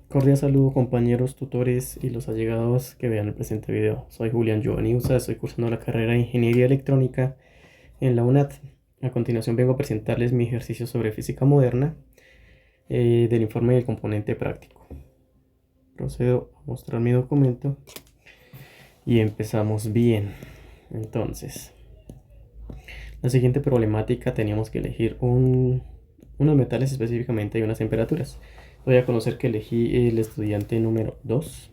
Cordial saludo compañeros, tutores y los allegados que vean el presente video. Soy Julián Giovanni Usa, estoy cursando la carrera de Ingeniería Electrónica en la UNAT. A continuación vengo a presentarles mi ejercicio sobre física moderna del informe del componente práctico. Procedo a mostrar mi documento y empezamos bien. Entonces, la siguiente problemática teníamos que elegir unos metales específicamente y unas temperaturas. Voy a conocer que elegí el estudiante número 2.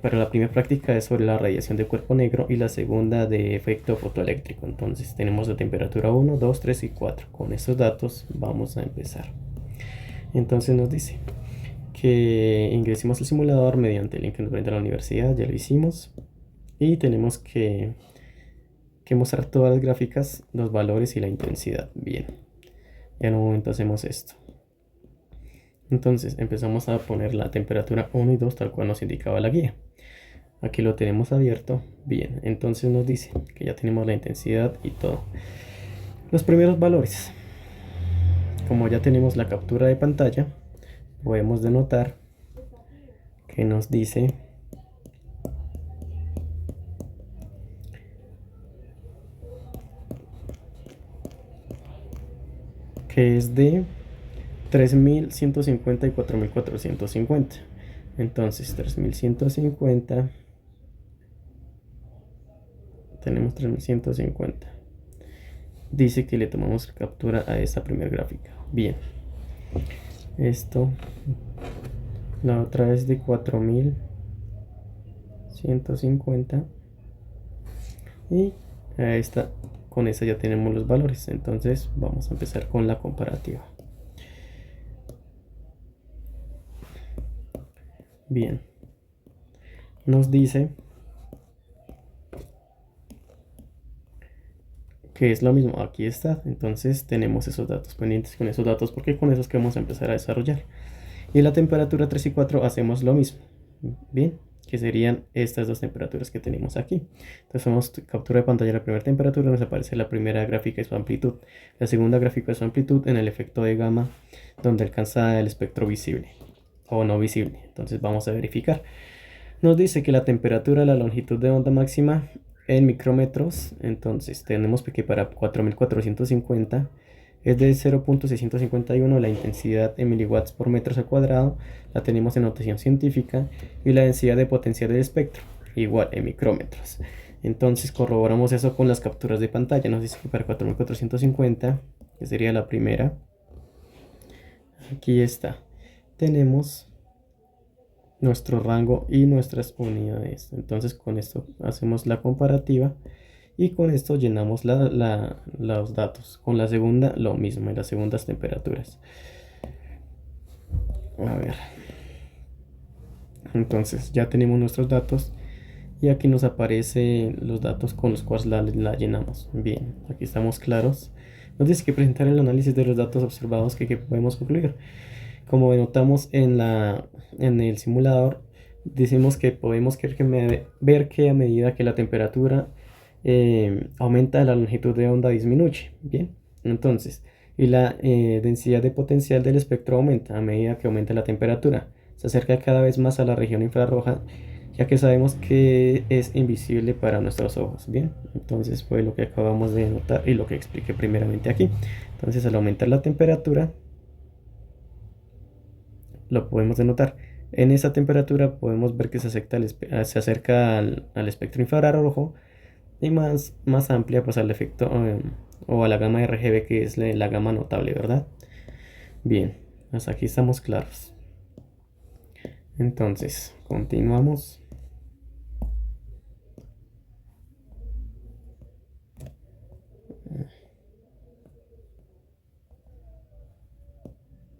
Para la primera práctica es sobre la radiación de cuerpo negro y la segunda de efecto fotoeléctrico. Entonces tenemos la temperatura 1, 2, 3 y 4. Con estos datos vamos a empezar. Entonces nos dice que ingresemos al simulador mediante el link que nos brinda la universidad. Ya lo hicimos. Y tenemos que mostrar todas las gráficas, los valores y la intensidad. Bien. En un momento hacemos esto. Entonces empezamos a poner la temperatura 1 y 2 tal cual nos indicaba la guía. Aquí lo tenemos abierto. Bien, entonces nos dice que ya tenemos la intensidad y todo. Los primeros valores. Como ya tenemos la captura de pantalla, podemos denotar que nos dice que es de 3150 y 4450. Entonces 3150, tenemos 3150. Dice que le tomamos captura a esta primera gráfica. Bien, esto, la otra es de 4150 y a esta, con esta ya tenemos los valores. Entonces vamos a empezar con la comparativa. Bien, nos dice que es lo mismo, aquí está. Entonces tenemos esos datos pendientes con esos datos porque con esos que vamos a empezar a desarrollar. Y la temperatura 3 y 4 hacemos lo mismo. Bien, que serían estas dos temperaturas que tenemos aquí. Entonces hacemos captura de pantalla de la primera temperatura, nos aparece la primera gráfica y su amplitud, la segunda gráfica y su amplitud en el efecto de gamma, donde alcanza el espectro visible o no visible. Entonces vamos a verificar. Nos dice que la temperatura, la longitud de onda máxima en micrómetros, entonces tenemos que para 4450 es de 0.651, la intensidad en miliwatts por metros al cuadrado la tenemos en notación científica y la densidad de potencial del espectro igual en micrómetros. Entonces corroboramos eso con las capturas de pantalla. Nos dice que para 4450, que sería la primera, aquí está, tenemos nuestro rango y nuestras unidades. Entonces con esto hacemos la comparativa y con esto llenamos los datos. Con la segunda lo mismo, en las segundas temperaturas. A ver, entonces ya tenemos nuestros datos y aquí nos aparecen los datos con los cuales la llenamos. Bien, aquí estamos claros. Nos dice que presentar el análisis de los datos observados que podemos concluir. Como notamos en el simulador, decimos que podemos ver que a medida que la temperatura aumenta, la longitud de onda disminuye. Bien, entonces, y la densidad de potencial del espectro aumenta a medida que aumenta la temperatura. Se acerca cada vez más a la región infrarroja, ya que sabemos que es invisible para nuestros ojos. Bien, entonces fue lo que acabamos de notar y lo que expliqué primeramente aquí. Entonces, al aumentar la temperatura, lo podemos denotar. En esa temperatura podemos ver que se acerca al espectro infrarrojo y más amplia pues al efecto o a la gama RGB, que es la gama notable, ¿verdad? Bien, hasta aquí estamos claros. Entonces, continuamos.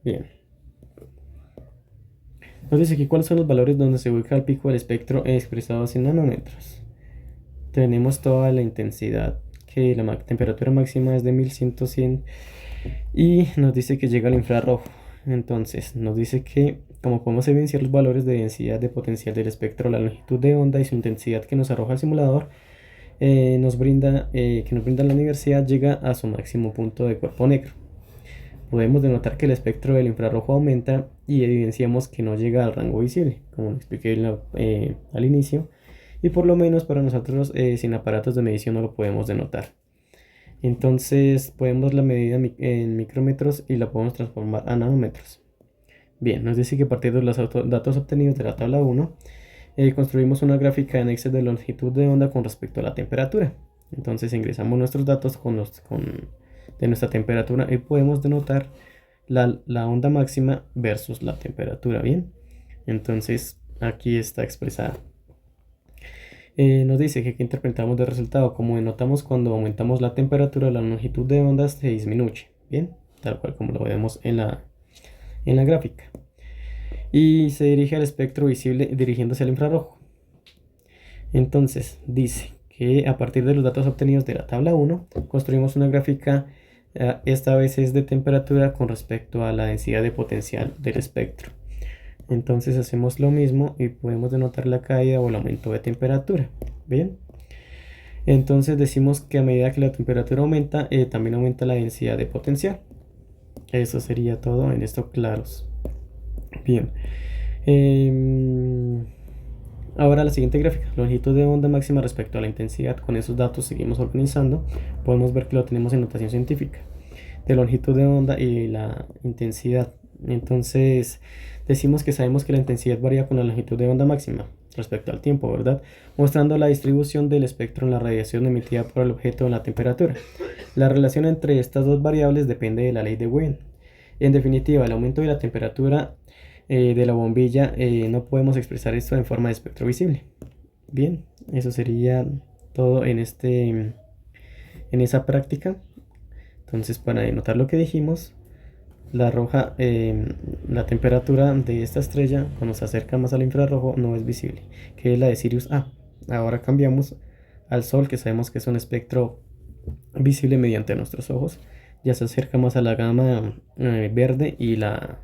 Bien. Nos dice aquí cuáles son los valores donde se ubica el pico del espectro expresados en nanómetros. Tenemos toda la intensidad, que la temperatura máxima es de 1100 y nos dice que llega al infrarrojo. Entonces nos dice que como podemos evidenciar los valores de densidad de potencial del espectro, la longitud de onda y su intensidad que nos arroja el simulador, que nos brinda la universidad, llega a su máximo punto de cuerpo negro. Podemos denotar que el espectro del infrarrojo aumenta y evidenciamos que no llega al rango visible, como lo expliqué al inicio, y por lo menos para nosotros sin aparatos de medición no lo podemos denotar. Entonces podemos la medida en micrómetros y la podemos transformar a nanómetros. Bien, nos dice que a partir de los datos obtenidos de la tabla 1, construimos una gráfica en Excel de longitud de onda con respecto a la temperatura. Entonces ingresamos nuestros datos de nuestra temperatura y podemos denotar la onda máxima versus la temperatura. Bien, entonces aquí está expresada. Nos dice que aquí interpretamos del resultado. Como denotamos cuando aumentamos la temperatura, la longitud de onda se disminuye. Bien, tal cual como lo vemos en la gráfica. Y se dirige al espectro visible dirigiéndose al infrarrojo. Entonces dice que a partir de los datos obtenidos de la tabla 1, construimos una gráfica, esta vez es de temperatura con respecto a la densidad de potencial del espectro. Entonces hacemos lo mismo y podemos denotar la caída o el aumento de temperatura. Bien, entonces decimos que a medida que la temperatura aumenta, también aumenta la densidad de potencial. Eso sería todo en esto claros. Bien, ahora la siguiente gráfica, longitud de onda máxima respecto a la intensidad. Con esos datos seguimos organizando. Podemos ver que lo tenemos en notación científica de longitud de onda y la intensidad. Entonces decimos que sabemos que la intensidad varía con la longitud de onda máxima respecto al tiempo, ¿verdad? Mostrando la distribución del espectro en la radiación emitida por el objeto en la temperatura. La relación entre estas dos variables depende de la ley de Wien. En definitiva, el aumento de la temperatura de la bombilla, no podemos expresar esto en forma de espectro visible. Bien, eso sería todo en esa práctica. Entonces, para denotar lo que dijimos, la roja, la temperatura de esta estrella cuando se acerca más al infrarrojo no es visible, que es la de Sirius A. Ahora cambiamos al Sol, que sabemos que es un espectro visible mediante nuestros ojos. Ya se acerca más a la gama verde y la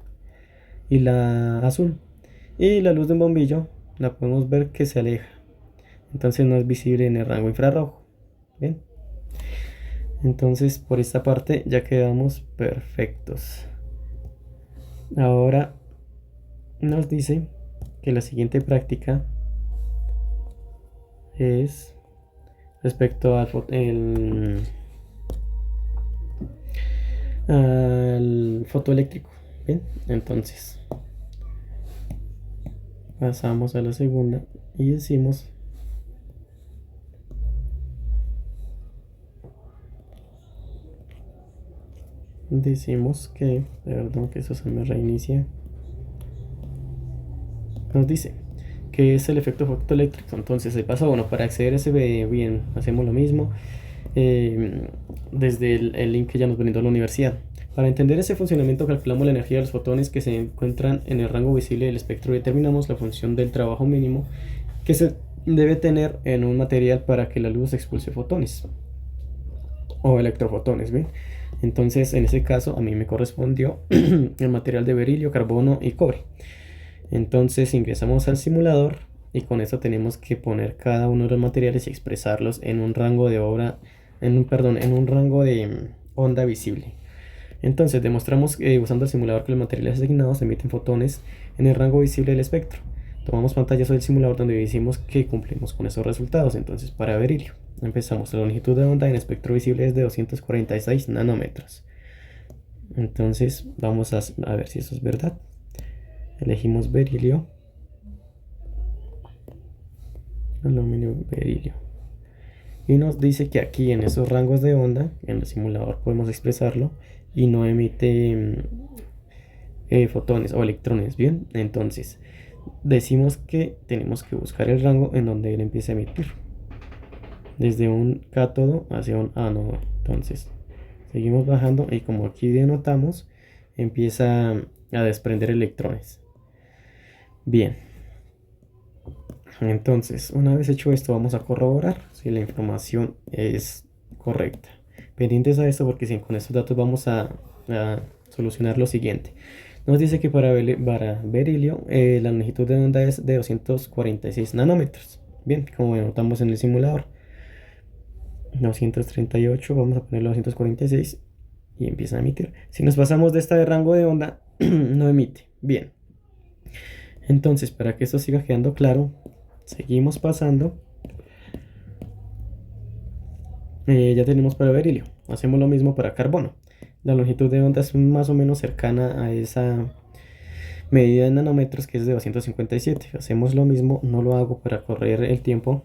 azul. Y la luz de un bombillo la podemos ver que se aleja. Entonces no es visible en el rango infrarrojo. Bien. Entonces por esta parte ya quedamos perfectos. Ahora nos dice que la siguiente práctica es respecto al fotoeléctrico. Bien, entonces pasamos a la segunda y decimos que, perdón, que eso se me reinicia. Nos dice que es el efecto fotoeléctrico. Entonces el paso bueno, para acceder a ese bien, hacemos lo mismo desde el link que ya nos brindó la universidad. Para entender ese funcionamiento calculamos la energía de los fotones que se encuentran en el rango visible del espectro y determinamos la función del trabajo mínimo que se debe tener en un material para que la luz expulse fotones o electrofotones. ¿Bien? Entonces en ese caso a mí me correspondió el material de berilio, carbono y cobre. Entonces ingresamos al simulador y con eso tenemos que poner cada uno de los materiales y expresarlos en un rango de onda visible. Entonces demostramos usando el simulador que los materiales asignados emiten fotones en el rango visible del espectro. Tomamos pantallazo del simulador donde decimos que cumplimos con esos resultados. Entonces para berilio empezamos, la longitud de onda en espectro visible es de 246 nanómetros. Entonces vamos a ver si eso es verdad. Elegimos berilio, aluminio, berilio, y nos dice que aquí en esos rangos de onda en el simulador podemos expresarlo y no emite fotones o electrones. Bien, entonces decimos que tenemos que buscar el rango en donde él empiece a emitir desde un cátodo hacia un ánodo. Entonces seguimos bajando y como aquí denotamos, empieza a desprender electrones. Bien, entonces una vez hecho esto vamos a corroborar si la información es correcta. Pendientes a esto porque con estos datos vamos a solucionar lo siguiente. Nos dice que para berilio la longitud de onda es de 246 nanómetros. Bien, como notamos en el simulador. 238, vamos a ponerlo 246 y empieza a emitir. Si nos pasamos de este rango de onda, no emite. Bien, entonces para que esto siga quedando claro, seguimos pasando. Ya tenemos para berilio, hacemos lo mismo para carbono. La longitud de onda es más o menos cercana a esa medida en nanómetros, que es de 257. Hacemos lo mismo, no lo hago para correr el tiempo.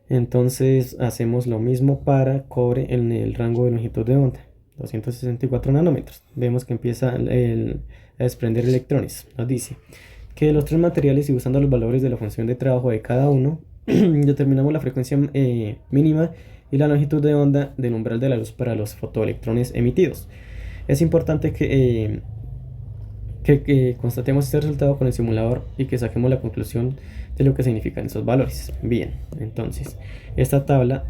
Entonces hacemos lo mismo para cobre en el rango de longitud de onda, 264 nanómetros. Vemos que empieza a desprender electrones. Nos dice que de los tres materiales, y usando los valores de la función de trabajo de cada uno, determinamos la frecuencia mínima y la longitud de onda del umbral de la luz para los fotoelectrones emitidos. Es importante que constatemos este resultado con el simulador y que saquemos la conclusión de lo que significan esos valores. Bien, entonces, esta tabla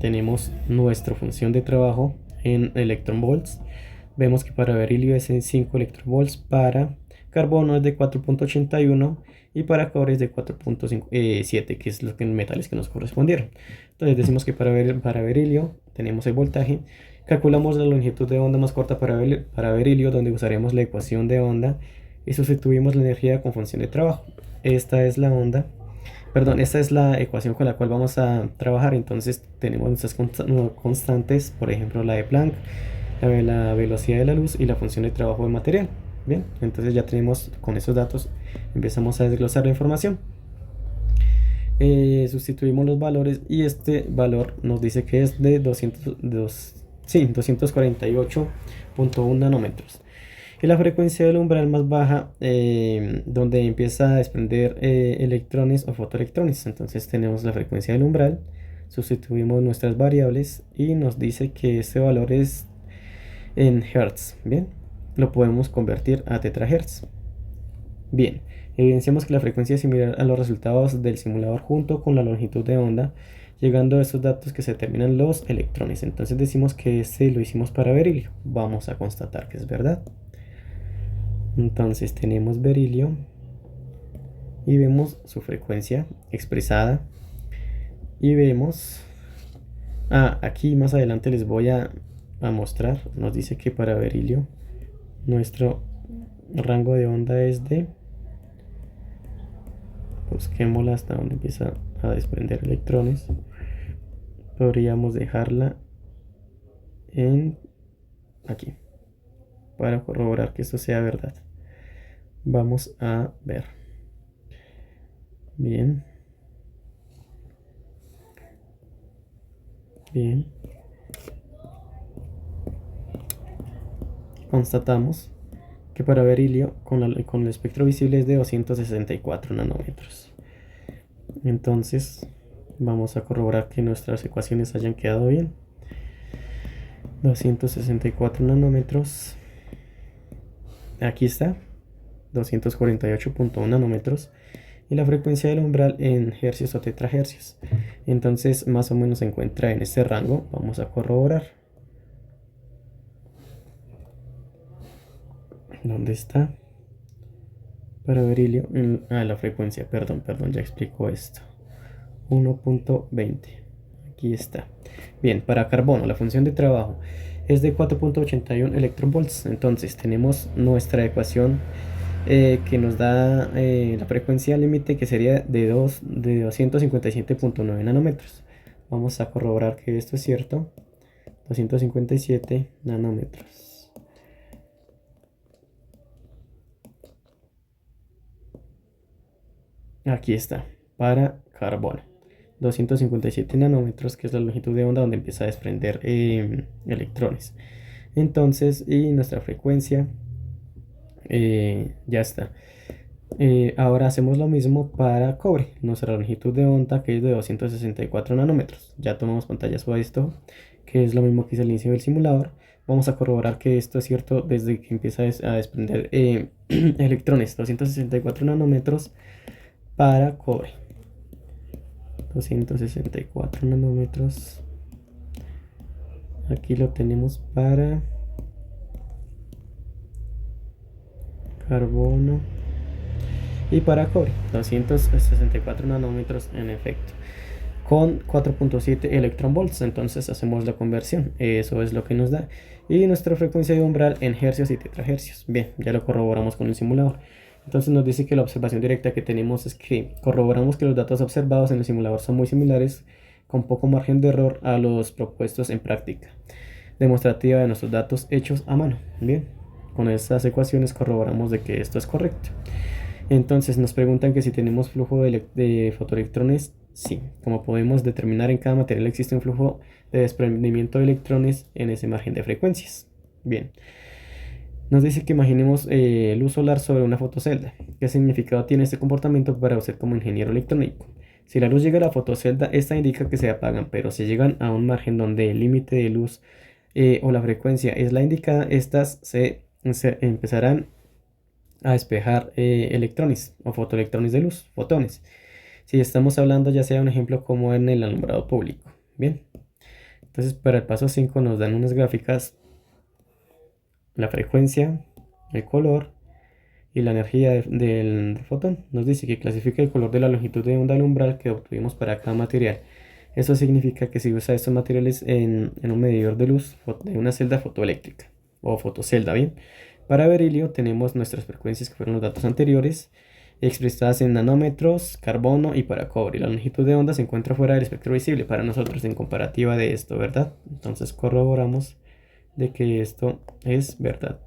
tenemos nuestra función de trabajo en electronvolts. Vemos que para berilio es en 5 electronvolts, para carbono es de 4.81 y para cobre es de 4.7, que es lo que en metales que nos correspondieron. Entonces decimos que para berilio tenemos el voltaje. Calculamos la longitud de onda más corta para berilio, donde usaremos la ecuación de onda y sustituimos la energía con función de trabajo. Esta es la onda, perdón, esta es la ecuación con la cual vamos a trabajar. Entonces tenemos nuestras constantes, por ejemplo la de Planck, la velocidad de la luz y la función de trabajo del material. Bien, entonces ya tenemos con esos datos, empezamos a desglosar la información. Sustituimos los valores y este valor nos dice que es de 248.1 nanómetros. Y la frecuencia del umbral más baja, donde empieza a desprender electrones o fotoelectrones. Entonces tenemos la frecuencia del umbral, sustituimos nuestras variables y nos dice que este valor es en hertz. Bien, lo podemos convertir a tetrahertz. Bien, evidenciamos que la frecuencia es similar a los resultados del simulador junto con la longitud de onda, llegando a estos datos que se determinan los electrones. Entonces decimos que este lo hicimos para berilio. Vamos a constatar que es verdad. Entonces tenemos berilio y vemos su frecuencia expresada y vemos, aquí más adelante les voy a mostrar, nos dice que para berilio nuestro rango de onda es de, busquémosla hasta donde empieza a desprender electrones, podríamos dejarla en aquí para corroborar que esto sea verdad. Vamos a ver. Bien. Bien. Constatamos que para berilio con el espectro visible es de 264 nanómetros. Entonces vamos a corroborar que nuestras ecuaciones hayan quedado bien. 264 nanómetros. Aquí está, 248.1 nanómetros. Y la frecuencia del umbral en hercios o tetrahercios. Entonces más o menos se encuentra en este rango. Vamos a corroborar. ¿Dónde está? Para berilio, la frecuencia, perdón, ya explico esto. 1.20. Aquí está. Bien, para carbono, la función de trabajo es de 4.81 electronvolts. Entonces tenemos nuestra ecuación que nos da la frecuencia límite, que sería de 257.9 nanómetros. Vamos a corroborar que esto es cierto. 257 nanómetros. Aquí está, para carbono. 257 nanómetros, que es la longitud de onda donde empieza a desprender electrones. Entonces, y nuestra frecuencia ya está. Ahora hacemos lo mismo para cobre. Nuestra longitud de onda, que es de 264 nanómetros. Ya tomamos pantallazo a esto, que es lo mismo que hice al inicio del simulador. Vamos a corroborar que esto es cierto desde que empieza a desprender electrones. 264 nanómetros para cobre. 264 nanómetros. Aquí lo tenemos para carbono y para cobre. 264 nanómetros en efecto. con 4.7 electron volts. Entonces hacemos la conversión, eso es lo que nos da, y nuestra frecuencia de umbral en hercios y tetrahercios. Bien, ya lo corroboramos con el simulador. Entonces nos dice que la observación directa que tenemos es que corroboramos que los datos observados en el simulador son muy similares, con poco margen de error, a los propuestos en práctica demostrativa de nuestros datos hechos a mano. Bien, con estas ecuaciones corroboramos de que esto es correcto. Entonces nos preguntan que si tenemos flujo de fotoelectrones. Sí, como podemos determinar, en cada material existe un flujo de desprendimiento de electrones en ese margen de frecuencias. Bien, nos dice que imaginemos luz solar sobre una fotocelda. ¿Qué significado tiene este comportamiento para usted como ingeniero electrónico? Si la luz llega a la fotocelda, esta indica que se apagan, pero si llegan a un margen donde el límite de luz o la frecuencia es la indicada, estas se empezarán a despejar electrones o fotoelectrones de luz, fotones. Si estamos hablando ya sea un ejemplo como en el alumbrado público. Bien, entonces para el paso 5 nos dan unas gráficas, la frecuencia, el color y la energía del fotón. Nos dice que clasifica el color de la longitud de onda al umbral que obtuvimos para cada material. Eso significa que si usa estos materiales en un medidor de luz de una celda fotoeléctrica o fotocelda. Bien, para berilio tenemos nuestras frecuencias, que fueron los datos anteriores, expresadas en nanómetros, carbono, y para cobre la longitud de onda se encuentra fuera del espectro visible para nosotros en comparativa de esto, ¿verdad? Entonces corroboramos de que esto es verdad.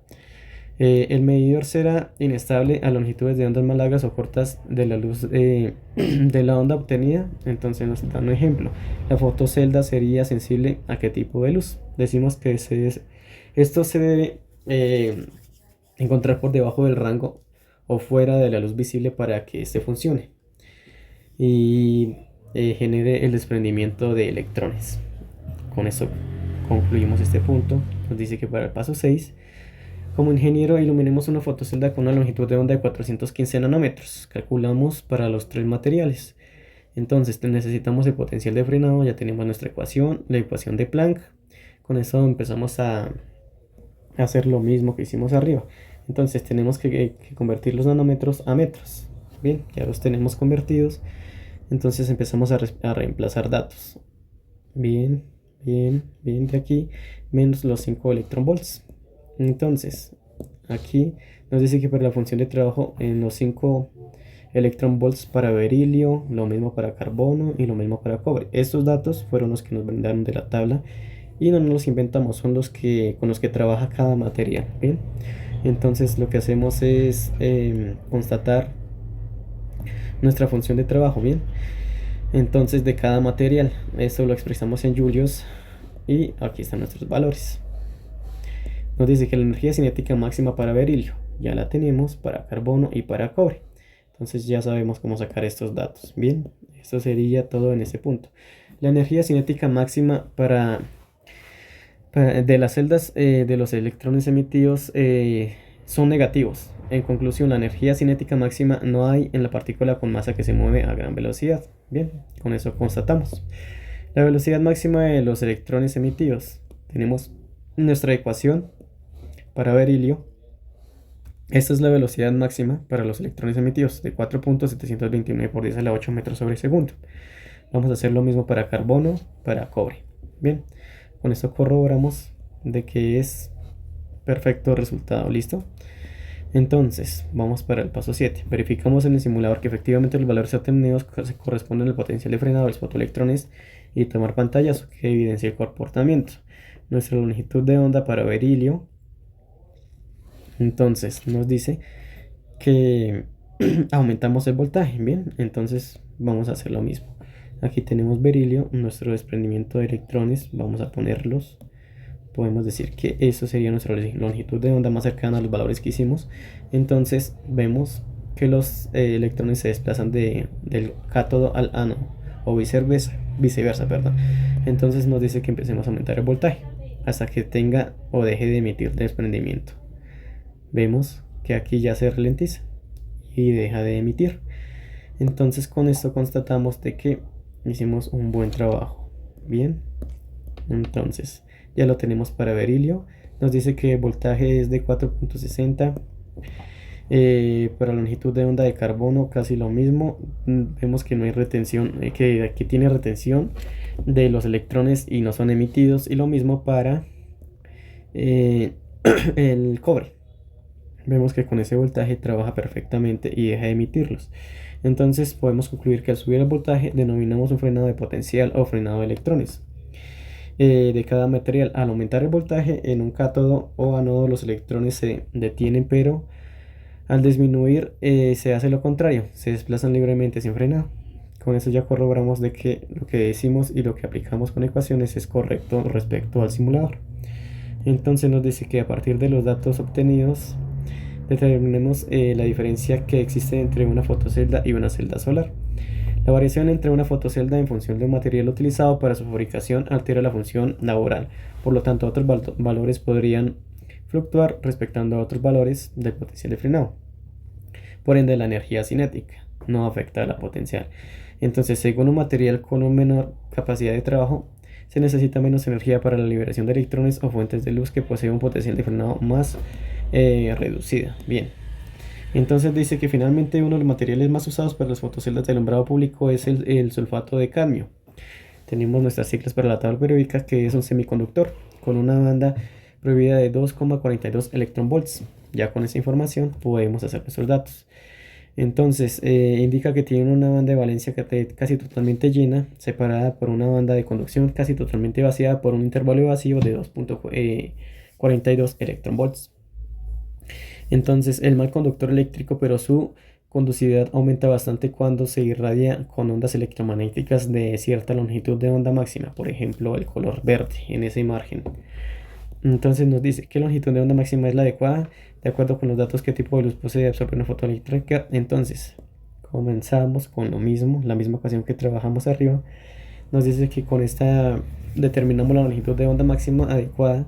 El medidor será inestable a longitudes de ondas más largas o cortas de la luz de la onda obtenida. Entonces nos da un ejemplo. La fotocelda sería sensible a qué tipo de luz. Decimos que esto se debe encontrar por debajo del rango o fuera de la luz visible para que este funcione y genere el desprendimiento de electrones. Con eso concluimos este punto. Nos dice que para el paso 6, como ingeniero, iluminemos una fotocelda con una longitud de onda de 415 nanómetros. Calculamos para los tres materiales. Entonces necesitamos el potencial de frenado. Ya tenemos nuestra ecuación, la ecuación de Planck. Con eso empezamos a hacer lo mismo que hicimos arriba. Entonces tenemos que convertir los nanómetros a metros. Bien, ya los tenemos convertidos. Entonces empezamos a reemplazar datos. Bien, bien, bien, de aquí menos los 5 electron volts. Entonces aquí nos dice que para la función de trabajo en los 5 electron volts para berilio, lo mismo para carbono y lo mismo para cobre. Estos datos fueron los que nos brindaron de la tabla y no nos los inventamos, son los que con los que trabaja cada material. Bien, entonces lo que hacemos es constatar nuestra función de trabajo. Bien, entonces de cada material, eso lo expresamos en julios y aquí están nuestros valores. Nos dice que la energía cinética máxima para berilio ya la tenemos para carbono y para cobre. Entonces ya sabemos cómo sacar estos datos. Bien, esto sería todo en este punto. La energía cinética máxima de las celdas de los electrones emitidos son negativos. En conclusión, la energía cinética máxima no hay en la partícula con masa que se mueve a gran velocidad. Bien, con eso constatamos. La velocidad máxima de los electrones emitidos. Tenemos nuestra ecuación para berilio. Esta es la velocidad máxima para los electrones emitidos, de 4.729 por 10 a la 8 metros sobre segundo. Vamos a hacer lo mismo para carbono, para cobre. Bien, con esto corroboramos de que es perfecto resultado. ¿Listo? Entonces, vamos para el paso 7. Verificamos en el simulador que efectivamente los valores obtenidos se corresponden al potencial de frenado de los fotoelectrones y tomar pantallas que evidencia el comportamiento. Nuestra longitud de onda para berilio. Entonces, nos dice que aumentamos el voltaje. Bien, entonces vamos a hacer lo mismo. Aquí tenemos berilio, nuestro desprendimiento de electrones. Vamos a ponerlos. Podemos decir que eso sería nuestra longitud de onda más cercana a los valores que hicimos. Entonces vemos que los electrones se desplazan del cátodo al ánodo o viceversa, perdón. Entonces nos dice que empecemos a aumentar el voltaje hasta que tenga o deje de emitir desprendimiento. Vemos que aquí ya se ralentiza y deja de emitir. Entonces con esto constatamos de que hicimos un buen trabajo. Bien, entonces ya lo tenemos para berilio. Nos dice que el voltaje es de 4.60 Para la longitud de onda de carbono casi lo mismo. Vemos que no hay retención, que aquí tiene retención de los electrones y no son emitidos. Y lo mismo para eh, el cobre. Vemos que con ese voltaje trabaja perfectamente y deja de emitirlos. Entonces podemos concluir que al subir el voltaje denominamos un frenado de potencial o frenado de electrones de cada material. Al aumentar el voltaje en un cátodo o ánodo los electrones se detienen, pero al disminuir se hace lo contrario, se desplazan libremente sin frenado. Con eso ya corroboramos de que lo que decimos y lo que aplicamos con ecuaciones es correcto respecto al simulador. Entonces nos dice que a partir de los datos obtenidos determinemos la diferencia que existe entre una fotocelda y una celda solar. La variación entre una fotocelda en función del material utilizado para su fabricación altera la función laboral. Por lo tanto, otros valores podrían fluctuar respectando a otros valores del potencial de frenado. Por ende, la energía cinética no afecta a la potencial. Entonces, según un material con una menor capacidad de trabajo, se necesita menos energía para la liberación de electrones o fuentes de luz que poseen un potencial de frenado más reducida. Bien. Entonces dice que finalmente uno de los materiales más usados para las fotoceldas de alumbrado público es el sulfato de cadmio. Tenemos nuestras siglas para la tabla periódica, que es un semiconductor con una banda prohibida de 2,42 electronvolts. Ya con esa información podemos hacer nuestros datos. Entonces indica que tiene una banda de valencia casi totalmente llena, separada por una banda de conducción casi totalmente vaciada por un intervalo de vacío de 2,42 electronvolts. Entonces el mal conductor eléctrico, pero su conducividad aumenta bastante cuando se irradia con ondas electromagnéticas de cierta longitud de onda máxima, por ejemplo el color verde en ese margen. Entonces nos dice qué longitud de onda máxima es la adecuada de acuerdo con los datos qué tipo de luz posee absorber una fotoeléctrica. Entonces comenzamos con lo mismo, la misma ecuación que trabajamos arriba. Nos dice que con esta determinamos la longitud de onda máxima adecuada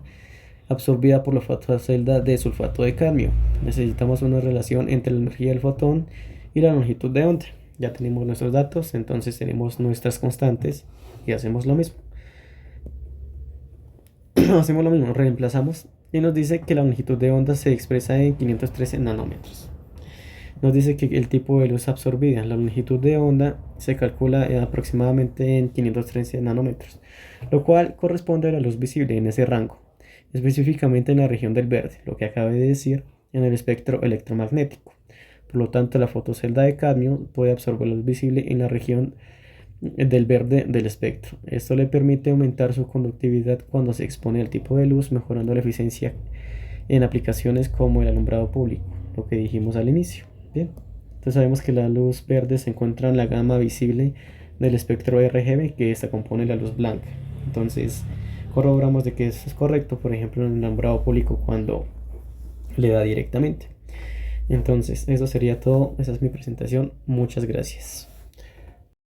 absorbida por la fotocelda de sulfato de cadmio. Necesitamos una relación entre la energía del fotón y la longitud de onda. Ya tenemos nuestros datos, entonces tenemos nuestras constantes y hacemos lo mismo. Hacemos lo mismo, reemplazamos y nos dice que la longitud de onda se expresa en 513 nanómetros. Nos dice que el tipo de luz absorbida, la longitud de onda se calcula aproximadamente en 513 nanómetros, lo cual corresponde a la luz visible en ese rango, específicamente en la región del verde, lo que acabé de decir, en el espectro electromagnético. Por lo tanto, la fotocelda de cadmio puede absorber luz visible en la región del verde del espectro. Esto le permite aumentar su conductividad cuando se expone al tipo de luz, mejorando la eficiencia en aplicaciones como el alumbrado público, lo que dijimos al inicio. Bien, entonces sabemos que la luz verde se encuentra en la gama visible del espectro RGB, que esta compone la luz blanca. Entonces corroboramos de que eso es correcto, por ejemplo en el alumbrado público cuando le da directamente. Entonces eso sería todo, esa es mi presentación, muchas gracias.